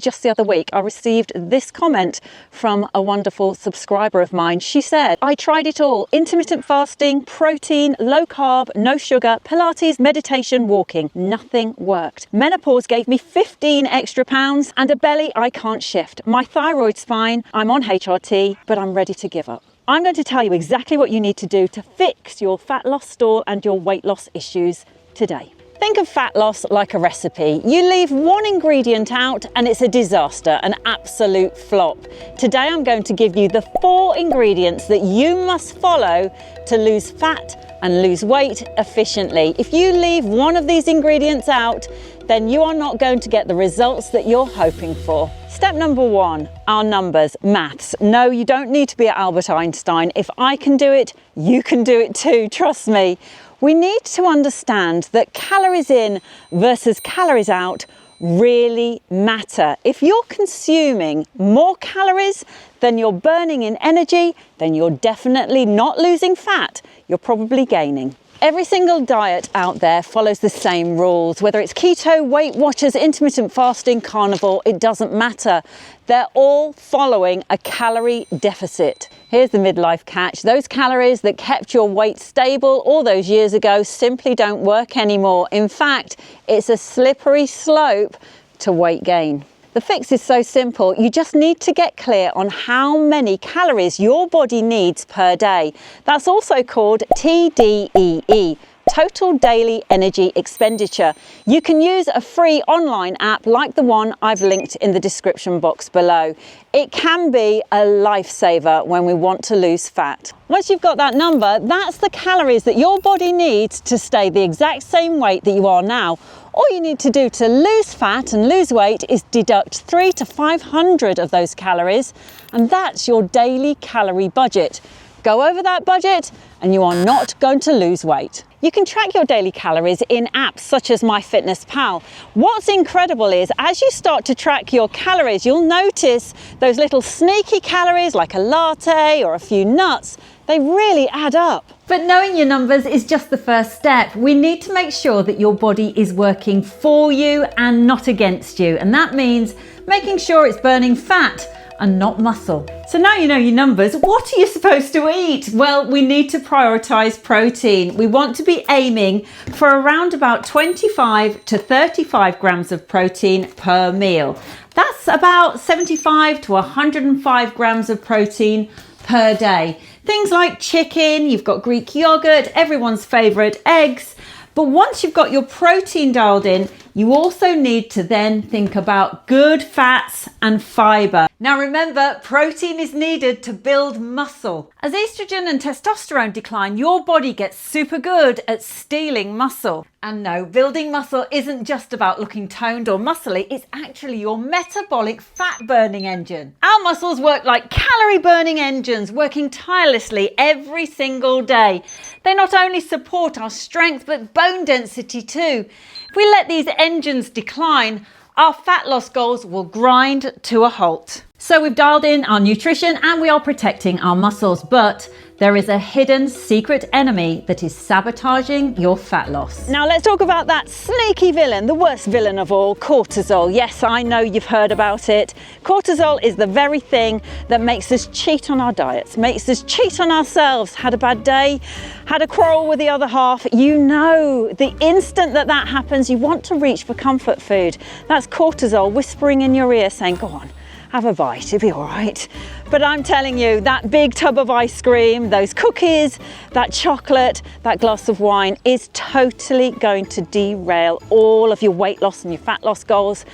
Just the other week, I received this comment from a wonderful subscriber of mine. She said, I tried it all: intermittent fasting, protein, low carb, no sugar, Pilates, meditation, walking. Nothing worked. Menopause gave me 15 extra pounds and a belly I can't shift. My thyroid's fine. I'm on HRT, but I'm ready to give up. I'm going to tell you exactly what you need to do to fix your fat loss stall and your weight loss issues today. Think of fat loss like a recipe. You leave one ingredient out and it's a disaster, an absolute flop. Today I'm going to give you the 4 ingredients that you must follow to lose fat and lose weight efficiently. If you leave one of these ingredients out, then you are not going to get the results that you're hoping for. Step number 1, our numbers, maths. No, you don't need to be Albert Einstein. If I can do it, you can do it too, trust me. We need to understand that calories in versus calories out really matter. If you're consuming more calories than you're burning in energy, then you're definitely not losing fat, you're probably gaining. Every single diet out there follows the same rules, whether it's keto, Weight Watchers, intermittent fasting, carnivore, it doesn't matter. They're all following a calorie deficit. Here's the midlife catch. Those calories that kept your weight stable all those years ago simply don't work anymore. In fact, it's a slippery slope to weight gain. The fix is so simple. You just need to get clear on how many calories your body needs per day. That's also called TDEE, Total Daily Energy Expenditure. You can use a free online app like the one I've linked in the description box below. It can be a lifesaver when we want to lose fat. Once you've got that number, that's the calories that your body needs to stay the exact same weight that you are now. All you need to do to lose fat and lose weight is deduct 300 to 500 of those calories, and that's your daily calorie budget. Go over that budget and you are not going to lose weight. You can track your daily calories in apps such as MyFitnessPal. What's incredible is as you start to track your calories, you'll notice those little sneaky calories like a latte or a few nuts. They really add up. But knowing your numbers is just the first step. We need to make sure that your body is working for you and not against you. And that means making sure it's burning fat and not muscle. So now you know your numbers, what are you supposed to eat? Well, we need to prioritize protein. We want to be aiming for around about 25 to 35 grams of protein per meal. That's about 75 to 105 grams of protein per day. Things like chicken, you've got Greek yogurt, everyone's favorite, eggs. But once you've got your protein dialed in, you also need to then think about good fats and fiber. Now remember, protein is needed to build muscle. As estrogen and testosterone decline, your body gets super good at stealing muscle. And no, building muscle isn't just about looking toned or muscly, it's actually your metabolic fat burning engine. Our muscles work like calorie burning engines, working tirelessly every single day. They not only support our strength, but bone density too. If we let these engines decline, our fat loss goals will grind to a halt. So we've dialed in our nutrition and we are protecting our muscles, but there is a hidden secret enemy that is sabotaging your fat loss. Now let's talk about that sneaky villain, the worst villain of all, cortisol. Yes, I know you've heard about it. Cortisol is the very thing that makes us cheat on our diets, makes us cheat on ourselves. Had a bad day, had a quarrel with the other half. You know, the instant that that happens, you want to reach for comfort food. That's cortisol whispering in your ear saying, go on, have a bite, it'll be all right. But I'm telling you, that big tub of ice cream, those cookies, that chocolate, that glass of wine is totally going to derail all of your weight loss and your fat loss goals.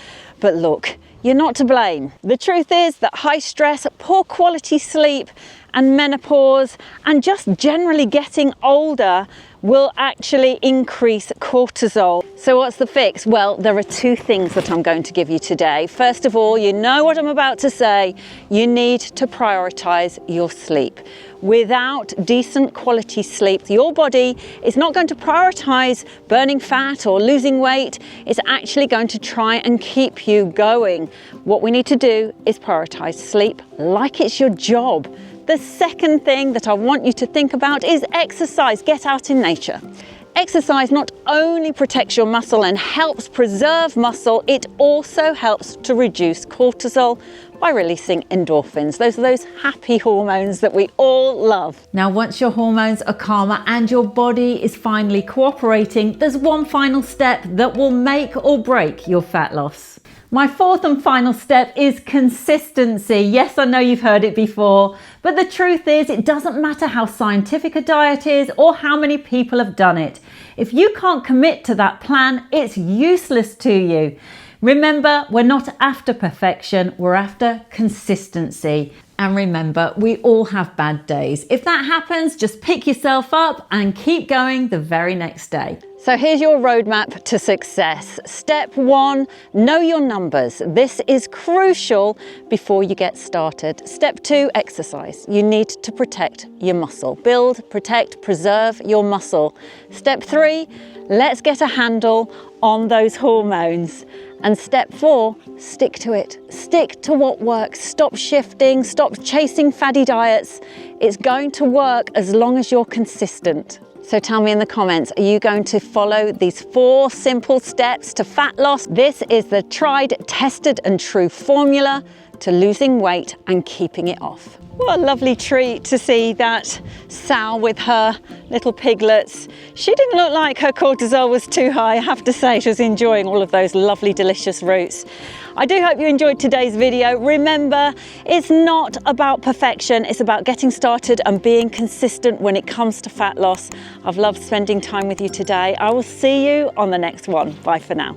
But look, you're not to blame. The truth is that high stress, poor quality sleep, and menopause, and just generally getting older will actually increase cortisol. So what's the fix? Well, there are 2 things that I'm going to give you today. First of all, you know what I'm about to say. You need to prioritize your sleep. Without decent quality sleep, your body is not going to prioritize burning fat or losing weight. It's actually going to try and keep you going. What we need to do is prioritize sleep like it's your job. The second thing that I want you to think about is exercise. Get out in nature. Exercise not only protects your muscle and helps preserve muscle, it also helps to reduce cortisol by releasing endorphins. Those are those happy hormones that we all love. Now, once your hormones are calmer and your body is finally cooperating, there's one final step that will make or break your fat loss. My fourth and final step is consistency. Yes, I know you've heard it before, but the truth is it doesn't matter how scientific a diet is or how many people have done it. If you can't commit to that plan, it's useless to you. Remember, we're not after perfection, we're after consistency. And remember, we all have bad days. If that happens, just pick yourself up and keep going the very next day. So here's your roadmap to success. Step 1, know your numbers. This is crucial before you get started. Step 2, exercise. You need to protect your muscle. Build, protect, preserve your muscle. Step 3, let's get a handle on those hormones. And step 4, stick to it. Stick to what works. Stop shifting, stop chasing faddy diets. It's going to work as long as you're consistent. So tell me in the comments, are you going to follow these 4 simple steps to fat loss? This is the tried, tested and true formula to losing weight and keeping it off. What a lovely treat to see that sow with her little piglets. She didn't look like her cortisol was too high. I have to say, she was enjoying all of those lovely, delicious roots. I do hope you enjoyed today's video. Remember, it's not about perfection. It's about getting started and being consistent when it comes to fat loss. I've loved spending time with you today. I will see you on the next one. Bye for now.